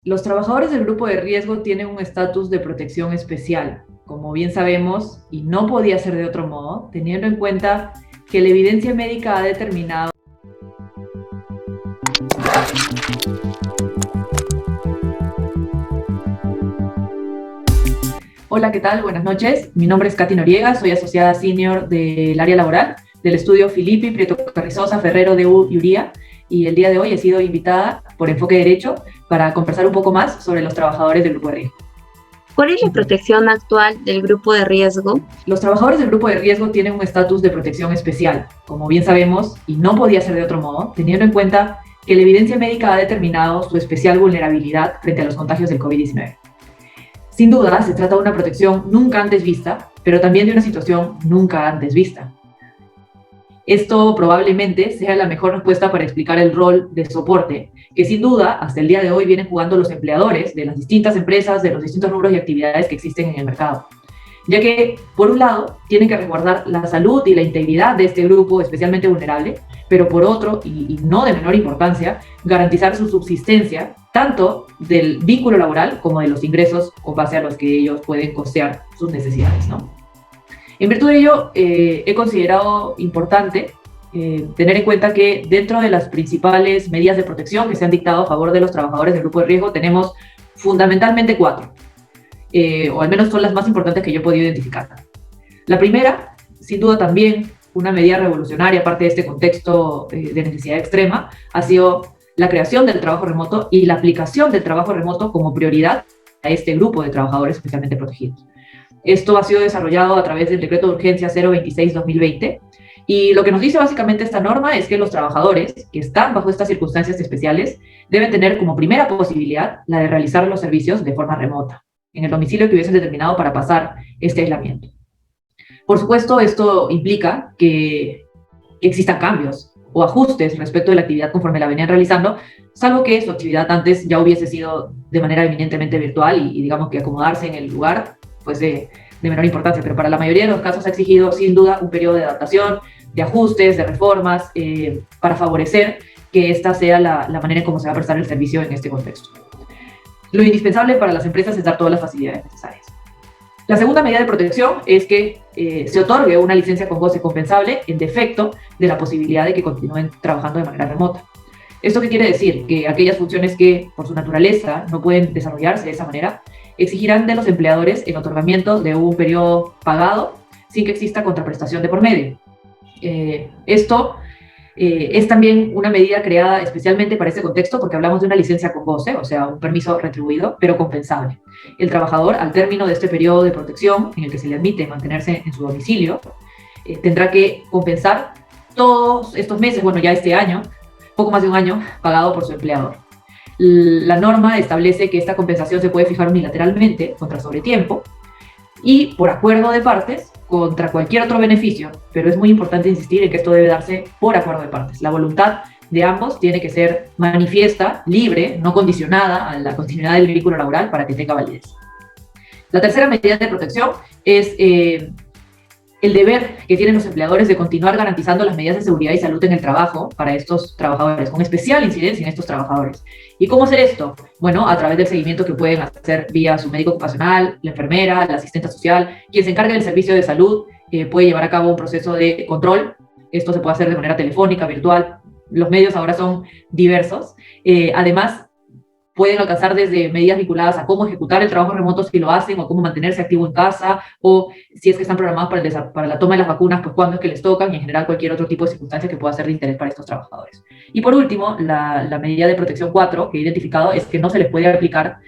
Los trabajadores del grupo de riesgo tienen un estatus de protección especial, como bien sabemos, y no podía ser de otro modo, teniendo en cuenta que la evidencia médica ha determinado. Hola, ¿qué tal? Buenas noches. Mi nombre es Katy Noriega, soy asociada senior del área laboral del estudio Filippi, Prieto Carrizosa, Ferrero de Uría, y el día de hoy he sido invitada por Enfoque Derecho para conversar un poco más sobre los trabajadores del grupo de riesgo. ¿Cuál es la protección actual del grupo de riesgo? Los trabajadores del grupo de riesgo tienen un estatus de protección especial, como bien sabemos, y no podía ser de otro modo, teniendo en cuenta que la evidencia médica ha determinado su especial vulnerabilidad frente a los contagios del COVID-19. Sin duda, se trata de una protección nunca antes vista, pero también de una situación nunca antes vista. Esto probablemente sea la mejor respuesta para explicar el rol de soporte, que sin duda hasta el día de hoy vienen jugando los empleadores de las distintas empresas, de los distintos rubros y actividades que existen en el mercado. Ya que, por un lado, tienen que resguardar la salud y la integridad de este grupo especialmente vulnerable, pero por otro, y no de menor importancia, garantizar su subsistencia tanto del vínculo laboral como de los ingresos con base a los que ellos pueden costear sus necesidades, ¿no? En virtud de ello, he considerado importante tener en cuenta que dentro de las principales medidas de protección que se han dictado a favor de los trabajadores del grupo de riesgo tenemos fundamentalmente 4, o al menos son las más importantes que yo he podido identificar. La primera, sin duda también una medida revolucionaria, aparte de este contexto de necesidad extrema, ha sido la creación del trabajo remoto y la aplicación del trabajo remoto como prioridad a este grupo de trabajadores especialmente protegidos. Esto ha sido desarrollado a través del Decreto de Urgencia 026-2020 y lo que nos dice básicamente esta norma es que los trabajadores que están bajo estas circunstancias especiales deben tener como primera posibilidad la de realizar los servicios de forma remota, en el domicilio que hubiesen determinado para pasar este aislamiento. Por supuesto, esto implica que existan cambios o ajustes respecto de la actividad conforme la venían realizando, salvo que su actividad antes ya hubiese sido de manera eminentemente virtual y digamos que acomodarse en el lugar pues de menor importancia, pero para la mayoría de los casos ha exigido sin duda un periodo de adaptación, de ajustes, de reformas, para favorecer que esta sea la manera en cómo se va a prestar el servicio en este contexto. Lo indispensable para las empresas es dar todas las facilidades necesarias. La segunda medida de protección es que se otorgue una licencia con goce compensable en defecto de la posibilidad de que continúen trabajando de manera remota. ¿Esto qué quiere decir? Que aquellas funciones que por su naturaleza no pueden desarrollarse de esa manera exigirán de los empleadores el otorgamiento de un periodo pagado sin que exista contraprestación de por medio. Esto es también una medida creada especialmente para este contexto porque hablamos de una licencia con goce, o sea, un permiso retribuido, pero compensable. El trabajador, al término de este periodo de protección en el que se le admite mantenerse en su domicilio, tendrá que compensar todos estos meses, bueno, ya este año, poco más de un año, pagado por su empleador. La norma establece que esta compensación se puede fijar unilateralmente contra sobretiempo y por acuerdo de partes contra cualquier otro beneficio, pero es muy importante insistir en que esto debe darse por acuerdo de partes. La voluntad de ambos tiene que ser manifiesta, libre, no condicionada a la continuidad del vínculo laboral para que tenga validez. La tercera medida de protección es el deber que tienen los empleadores de continuar garantizando las medidas de seguridad y salud en el trabajo para estos trabajadores, con especial incidencia en estos trabajadores. ¿Y cómo hacer esto? Bueno, a través del seguimiento que pueden hacer vía su médico ocupacional, la enfermera, la asistente social, quien se encargue del servicio de salud, puede llevar a cabo un proceso de control. Esto se puede hacer de manera telefónica, virtual. Los medios ahora son diversos. Además, pueden alcanzar desde medidas vinculadas a cómo ejecutar el trabajo remoto si lo hacen, o cómo mantenerse activo en casa, o si es que están programados para la toma de las vacunas, pues cuándo es que les tocan, y en general cualquier otro tipo de circunstancia que pueda ser de interés para estos trabajadores. Y por último, la medida de protección 4 que he identificado es que no se les puede aplicar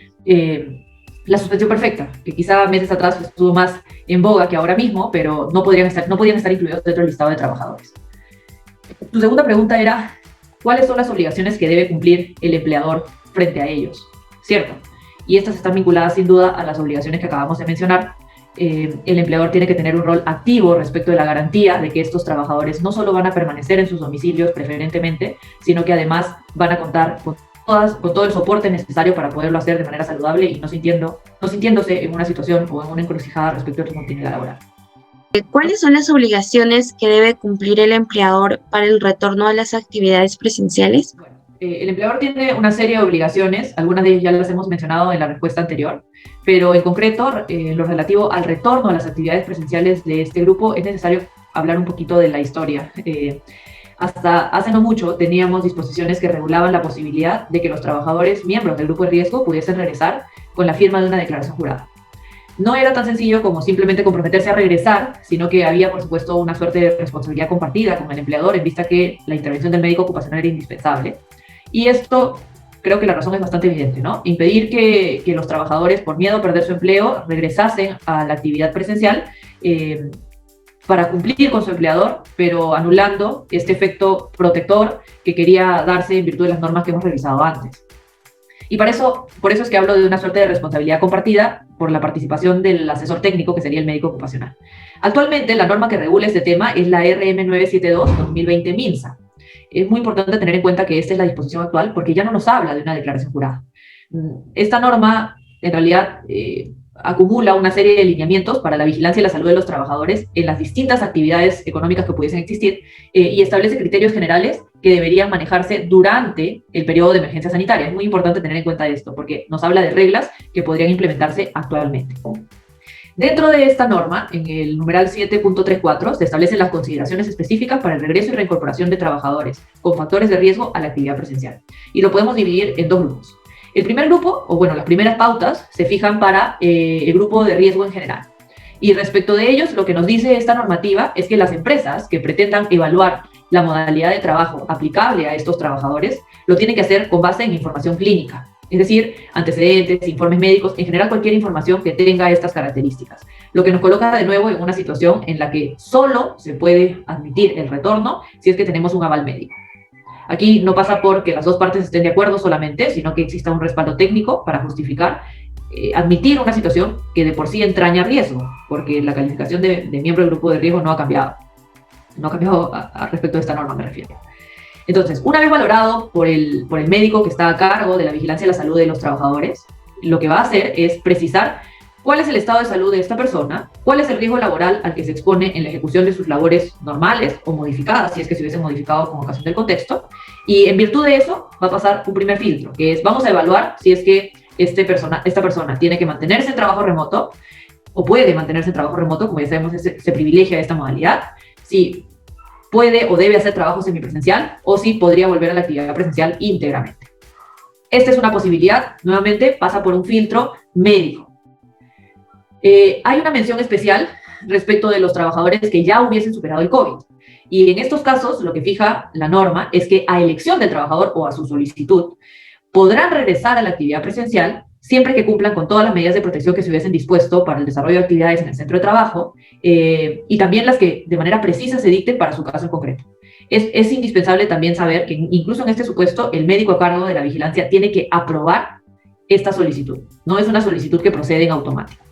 la suspensión perfecta, que quizá meses atrás estuvo más en boga que ahora mismo, pero no podían estar incluidos dentro del listado de trabajadores. Tu segunda pregunta era, ¿cuáles son las obligaciones que debe cumplir el empleador frente a ellos? ¿Cierto? Y estas están vinculadas sin duda a las obligaciones que acabamos de mencionar. El empleador tiene que tener un rol activo respecto de la garantía de que estos trabajadores no solo van a permanecer en sus domicilios preferentemente, sino que además van a contar con todo el soporte necesario para poderlo hacer de manera saludable y no sintiéndose en una situación o en una encrucijada respecto a su continuidad laboral. ¿Cuáles son las obligaciones que debe cumplir el empleador para el retorno a las actividades presenciales? Bueno, El empleador tiene una serie de obligaciones, algunas de ellas ya las hemos mencionado en la respuesta anterior, pero en concreto, lo relativo al retorno a las actividades presenciales de este grupo, es necesario hablar un poquito de la historia. Hasta hace no mucho teníamos disposiciones que regulaban la posibilidad de que los trabajadores miembros del grupo de riesgo pudiesen regresar con la firma de una declaración jurada. No era tan sencillo como simplemente comprometerse a regresar, sino que había, por supuesto, una suerte de responsabilidad compartida con el empleador en vista que la intervención del médico ocupacional era indispensable. Y esto, creo que la razón es bastante evidente, ¿no? Impedir que los trabajadores, por miedo a perder su empleo, regresasen a la actividad presencial para cumplir con su empleador, pero anulando este efecto protector que quería darse en virtud de las normas que hemos revisado antes. Y por eso es que hablo de una suerte de responsabilidad compartida por la participación del asesor técnico, que sería el médico ocupacional. Actualmente, la norma que regula este tema es la RM 972-2020 MINSA. Es muy importante tener en cuenta que esta es la disposición actual porque ya no nos habla de una declaración jurada. Esta norma, en realidad, acumula una serie de lineamientos para la vigilancia y la salud de los trabajadores en las distintas actividades económicas que pudiesen existir y establece criterios generales que deberían manejarse durante el periodo de emergencia sanitaria. Es muy importante tener en cuenta esto porque nos habla de reglas que podrían implementarse actualmente. Dentro de esta norma, en el numeral 7.34, se establecen las consideraciones específicas para el regreso y reincorporación de trabajadores con factores de riesgo a la actividad presencial. Y lo podemos dividir en dos grupos. El primer grupo, o bueno, las primeras pautas, se fijan para el grupo de riesgo en general. Y respecto de ellos, lo que nos dice esta normativa es que las empresas que pretendan evaluar la modalidad de trabajo aplicable a estos trabajadores, lo tienen que hacer con base en información clínica. Es decir, antecedentes, informes médicos, en general cualquier información que tenga estas características. Lo que nos coloca de nuevo en una situación en la que solo se puede admitir el retorno si es que tenemos un aval médico. Aquí no pasa por que las dos partes estén de acuerdo solamente, sino que exista un respaldo técnico para justificar admitir una situación que de por sí entraña riesgo, porque la calificación de miembro del grupo de riesgo no ha cambiado. No ha cambiado a respecto de esta norma, me refiero. Entonces, una vez valorado por el médico que está a cargo de la vigilancia de la salud de los trabajadores, lo que va a hacer es precisar cuál es el estado de salud de esta persona, cuál es el riesgo laboral al que se expone en la ejecución de sus labores normales o modificadas, si es que se hubiesen modificado con ocasión del contexto, y en virtud de eso va a pasar un primer filtro, que es vamos a evaluar si es que esta persona tiene que mantenerse en trabajo remoto o puede mantenerse en trabajo remoto, como ya sabemos se privilegia esta modalidad, si puede o debe hacer trabajo semipresencial o si podría volver a la actividad presencial íntegramente. Esta es una posibilidad, nuevamente pasa por un filtro médico. Hay una mención especial respecto de los trabajadores que ya hubiesen superado el COVID. Y en estos casos, lo que fija la norma es que a elección del trabajador o a su solicitud, podrán regresar a la actividad presencial siempre que cumplan con todas las medidas de protección que se hubiesen dispuesto para el desarrollo de actividades en el centro de trabajo y también las que de manera precisa se dicten para su caso en concreto. Es indispensable también saber que incluso en este supuesto el médico a cargo de la vigilancia tiene que aprobar esta solicitud. No es una solicitud que procede en automático.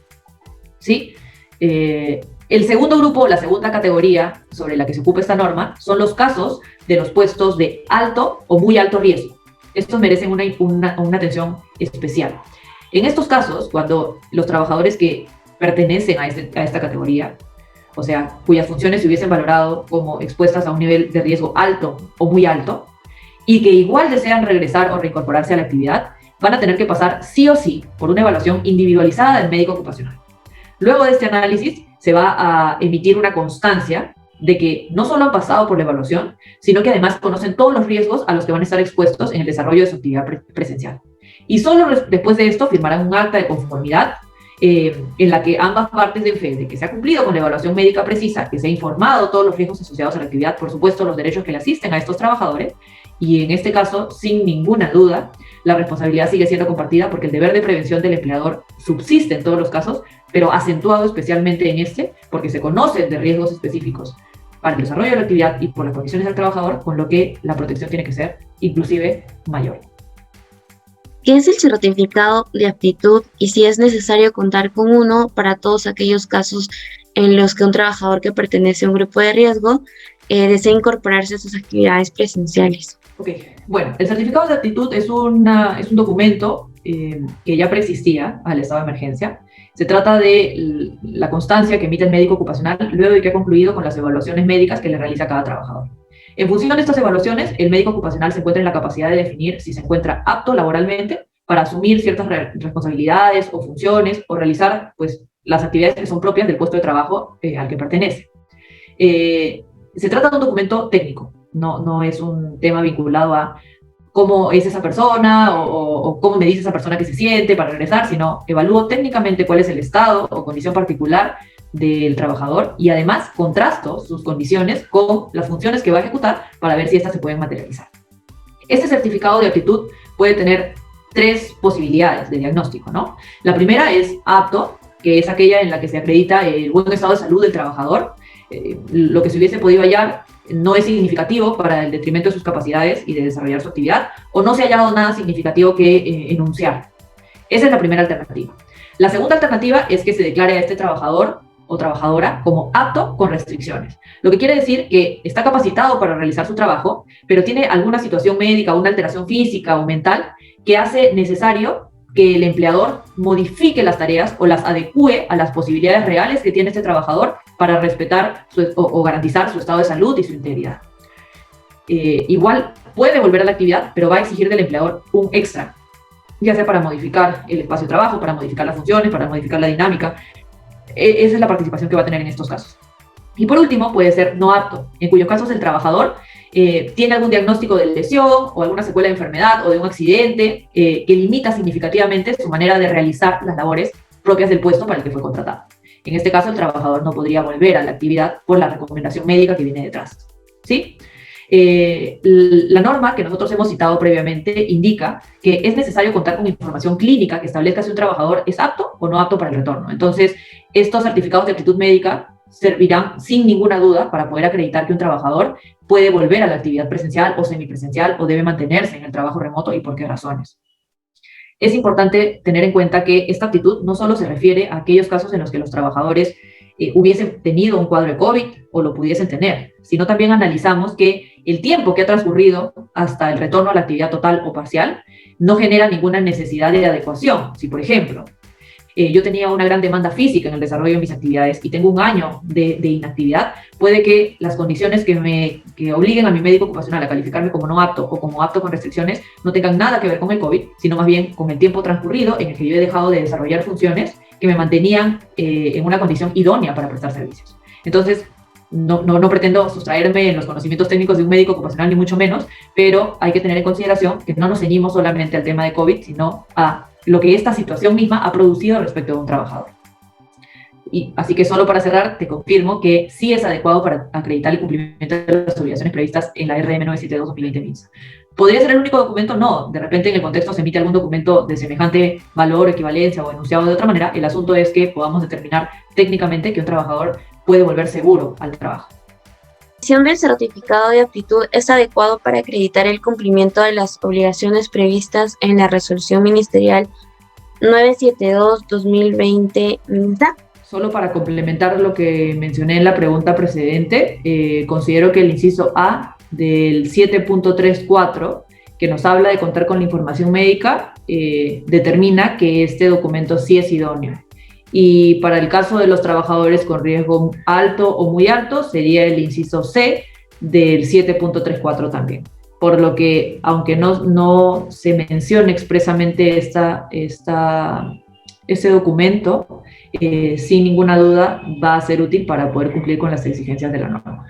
¿Sí? El segundo grupo, la segunda categoría sobre la que se ocupa esta norma, son los casos de los puestos de alto o muy alto riesgo. Estos merecen una atención especial. En estos casos, cuando los trabajadores que pertenecen a esta categoría, o sea, cuyas funciones se hubiesen valorado como expuestas a un nivel de riesgo alto o muy alto, y que igual desean regresar o reincorporarse a la actividad, van a tener que pasar sí o sí por una evaluación individualizada del médico ocupacional. Luego de este análisis, se va a emitir una constancia de que no solo han pasado por la evaluación, sino que además conocen todos los riesgos a los que van a estar expuestos en el desarrollo de su actividad presencial. Y solo después de esto firmarán un acta de conformidad en la que ambas partes den fe de que se ha cumplido con la evaluación médica precisa, que se ha informado todos los riesgos asociados a la actividad, por supuesto los derechos que le asisten a estos trabajadores, y en este caso, sin ninguna duda, la responsabilidad sigue siendo compartida porque el deber de prevención del empleador subsiste en todos los casos, pero acentuado especialmente en este, porque se conocen de riesgos específicos para el desarrollo de la actividad y por las condiciones del trabajador, con lo que la protección tiene que ser inclusive mayor. ¿Qué es el certificado de aptitud y si es necesario contar con uno para todos aquellos casos en los que un trabajador que pertenece a un grupo de riesgo desea incorporarse a sus actividades presenciales? Ok, bueno, el certificado de aptitud es un documento que ya preexistía al estado de emergencia. Se trata de la constancia que emite el médico ocupacional luego de que ha concluido con las evaluaciones médicas que le realiza cada trabajador. En función de estas evaluaciones, el médico ocupacional se encuentra en la capacidad de definir si se encuentra apto laboralmente para asumir ciertas responsabilidades o funciones o realizar pues, las actividades que son propias del puesto de trabajo al que pertenece. Se trata de un documento técnico, no es un tema vinculado a cómo es esa persona o cómo me dice esa persona que se siente para regresar, sino evalúo técnicamente cuál es el estado o condición particular del trabajador y además contrasto sus condiciones con las funciones que va a ejecutar para ver si estas se pueden materializar. Este certificado de aptitud puede tener tres posibilidades de diagnóstico, ¿no? La primera es apto, que es aquella en la que se acredita el buen estado de salud del trabajador. Lo que se hubiese podido hallar no es significativo para el detrimento de sus capacidades y de desarrollar su actividad, o no se ha hallado nada significativo que enunciar. Esa es la primera alternativa. La segunda alternativa es que se declare a este trabajador o trabajadora como apto con restricciones. Lo que quiere decir que está capacitado para realizar su trabajo, pero tiene alguna situación médica, una alteración física o mental que hace necesario que el empleador modifique las tareas o las adecue a las posibilidades reales que tiene este trabajador para respetar o garantizar su estado de salud y su integridad. Igual puede volver a la actividad, pero va a exigir del empleador un extra, ya sea para modificar el espacio de trabajo, para modificar las funciones, para modificar la dinámica. Esa es la participación que va a tener en estos casos. Y por último, puede ser no apto, en cuyos casos el trabajador tiene algún diagnóstico de lesión o alguna secuela de enfermedad o de un accidente que limita significativamente su manera de realizar las labores propias del puesto para el que fue contratado. En este caso, el trabajador no podría volver a la actividad por la recomendación médica que viene detrás. ¿Sí? La norma que nosotros hemos citado previamente indica que es necesario contar con información clínica que establezca si un trabajador es apto o no apto para el retorno. Entonces, estos certificados de aptitud médica servirán sin ninguna duda para poder acreditar que un trabajador puede volver a la actividad presencial o semipresencial o debe mantenerse en el trabajo remoto y por qué razones. Es importante tener en cuenta que esta aptitud no solo se refiere a aquellos casos en los que los trabajadores hubiesen tenido un cuadro de COVID o lo pudiesen tener, sino también analizamos que el tiempo que ha transcurrido hasta el retorno a la actividad total o parcial no genera ninguna necesidad de adecuación. Si, por ejemplo, yo tenía una gran demanda física en el desarrollo de mis actividades y tengo un año de inactividad, puede que las condiciones que obliguen a mi médico ocupacional a calificarme como no apto o como apto con restricciones no tengan nada que ver con el COVID, sino más bien con el tiempo transcurrido en el que yo he dejado de desarrollar funciones que me mantenían en una condición idónea para prestar servicios. Entonces, no pretendo sustraerme en los conocimientos técnicos de un médico ocupacional, ni mucho menos, pero hay que tener en consideración que no nos ceñimos solamente al tema de COVID, sino a lo que esta situación misma ha producido respecto a un trabajador. Y así que solo para cerrar, te confirmo que sí es adecuado para acreditar el cumplimiento de las obligaciones previstas en la RM 972-2020 MINSA. ¿Podría ser el único documento? No. De repente en el contexto se emite algún documento de semejante valor, equivalencia o enunciado de otra manera. El asunto es que podamos determinar técnicamente que un trabajador puede volver seguro al trabajo. La emisión del certificado de aptitud es adecuado para acreditar el cumplimiento de las obligaciones previstas en la resolución ministerial 972-2020 MINSA. Solo para complementar lo que mencioné en la pregunta precedente, considero que el inciso A del 7.34, que nos habla de contar con la información médica, determina que este documento sí es idóneo. Y para el caso de los trabajadores con riesgo alto o muy alto, sería el inciso C del 7.34 también. Por lo que, aunque no se mencione expresamente este documento, sin ninguna duda va a ser útil para poder cumplir con las exigencias de la norma.